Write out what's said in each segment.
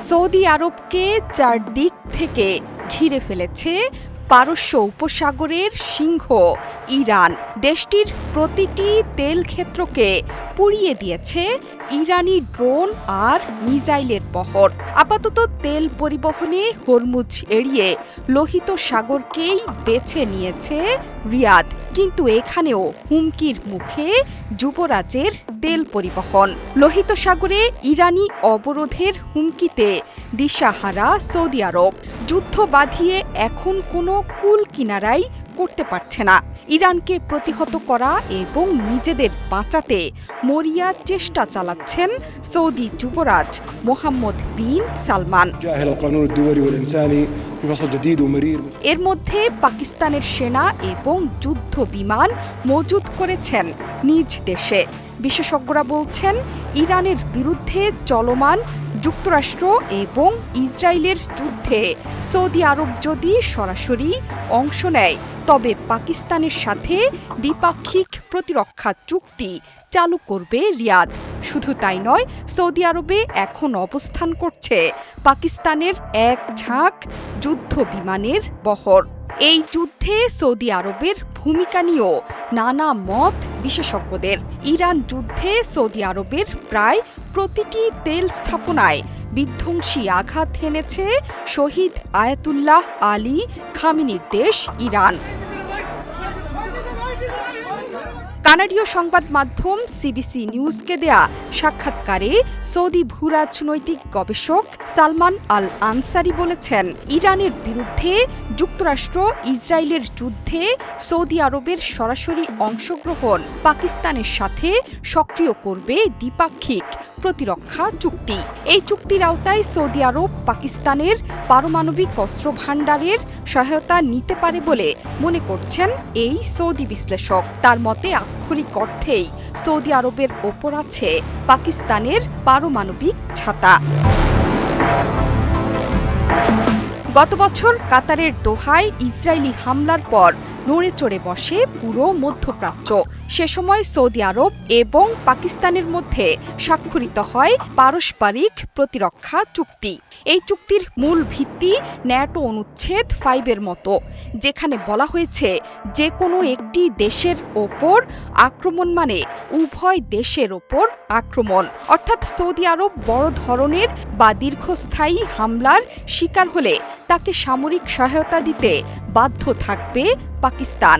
Saudi আরবকে চারদিক থেকে ঘিরে ফেলেছে পারস্য উপসাগরের সিংহ ইরান। দেশটির প্রতিটি তেল ক্ষেত্রকে পুড়িয়ে দিয়েছে ইরানি ড্রোন আর মিসাইলের বহর। আপাতত তেল পরিবহনে হরমুজ এড়িয়ে লোহিত সাগরকেই বেছে নিয়েছে রিয়াদ, কিন্তু এখানেও হুমকির মুখে যুবরাজের তেল পরিবহন। লোহিত সাগরে ইরানি অবরোধের হুমকিতে দিশাহারা সৌদি আরব। যুদ্ধ বাঁধিয়ে এখন কোনো কুল কিনারাই করতে পারছে না। ইরানকে প্রতিহত করা এবং নিজেদের বাঁচাতে মরিয়া চেষ্টা চালাচ্ছেন সৌদি যুবরাজ মোহাম্মদ বিন সালমান। এর মধ্যে পাকিস্তানের সেনা এবং যুদ্ধ বিমান মজুত করেছেন নিজ দেশে। বিশেষজ্ঞরা বলছেন, ইরানের বিরুদ্ধে চলমান যুক্তরাষ্ট্র এবং ইসরায়েলের যুদ্ধে সৌদি আরব যদি সরাসরি অংশ নেয়, তবে পাকিস্তানের সাথে দ্বিপাক্ষিক প্রতিরক্ষা চুক্তি চালু করবে রিয়াদ। শুধু তাই নয়, সৌদি আরবে এখন অবস্থান করছে পাকিস্তানের এক ঝাঁক যুদ্ধ বিমানের বহর। এই যুদ্ধে সৌদি আরবের ভূমিকা নিয়েও নানা মত বিশেষজ্ঞদের। ইরান যুদ্ধে সৌদি আরবের প্রায় প্রতিটি তেল স্থাপনায় বিধ্বংসী আঘাত হেনেছে শহীদ আয়াতুল্লাহ আলী খামেনির দেশ ইরান। কানাডীয় সংবাদ মাধ্যম সিবিসি নিউজকে দেয়া সাক্ষাৎকারে সৌদি ভূরাজনৈতিক গবেষক সালমান আল আনসারি বলেছেন, ইরানের বিরুদ্ধে যুক্তরাষ্ট্র ইসরায়েলের যুদ্ধে সৌদি আরবের সরাসরি অংশগ্রহণ পাকিস্তানের সাথে সক্রিয় করবে দ্বিপাক্ষিক প্রতিরক্ষা চুক্তি। এই চুক্তির আওতায় সৌদি আরব পাকিস্তানের পারমাণবিক অস্ত্র ভাণ্ডারের সহায়তা নিতে পারে বলে মনে করছেন এই সৌদি বিশ্লেষক। তার মতে আক্ষরিক অর্থেই সৌদি আরবের ওপর আছে পাকিস্তানের পারমাণবিক ছাতা। গত বছর কাতারের দোহায় ইসরায়েলি হামলার পর নড়ে চড়ে বসে পুরো মধ্যপ্রাচ্য। সে সময় সৌদি আরব এবং পাকিস্তানের মধ্যে স্বাক্ষরিত হয় পারস্পরিক প্রতিরক্ষা চুক্তি। এই চুক্তির মূল ভিত্তি ন্যাটো অনুচ্ছেদ 5-এর মতো, যেখানে বলা হয়েছে যে কোনো একটি দেশের ওপর আক্রমণ মানে উভয় দেশের ওপর আক্রমণ। অর্থাৎ সৌদি আরব বড় ধরনের বা দীর্ঘস্থায়ী হামলার শিকার হলে তাকে সামরিক সহায়তা দিতে বাধ্য থাকবে পাকিস্তান।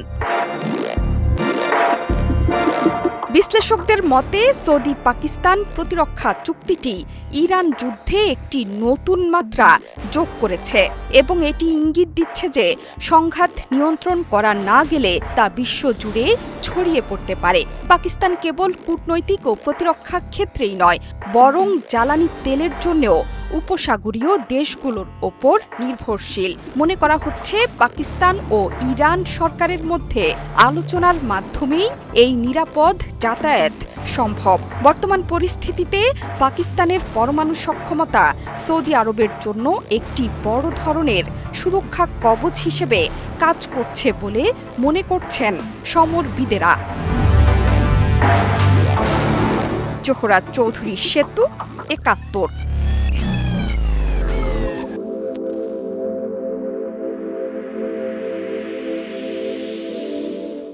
বিশ্লেষকদের মতে সৌদি পাকিস্তান প্রতিরক্ষা চুক্তিটি ইরান যুদ্ধে একটি নতুন মাত্রা যোগ করেছে এবং এটি ইঙ্গিত দিচ্ছে যে সংঘাত নিয়ন্ত্রণ করা না গেলে তা বিশ্বজুড়ে ছড়িয়ে পড়তে পারে। পাকিস্তান কেবল কূটনৈতিক ও প্রতিরক্ষা ক্ষেত্রেই নয়, বরং জ্বালানি তেলের জন্যও উপসাগরীয় দেশগুলোর ওপর নির্ভরশীল। মনে করা হচ্ছে পাকিস্তান ও ইরান সরকারের মধ্যে আলোচনার মাধ্যমেই এই নিরাপদ যাতায়াত সম্ভব। বর্তমান পরিস্থিতিতে পাকিস্তানের পরমাণু সক্ষমতা সৌদি আরবের জন্য একটি বড় ধরনের সুরক্ষা কবচ হিসেবে কাজ করছে বলে মনে করছেন সমরবিদেরা। জোহরা চৌধুরী, সেতু, ৭১।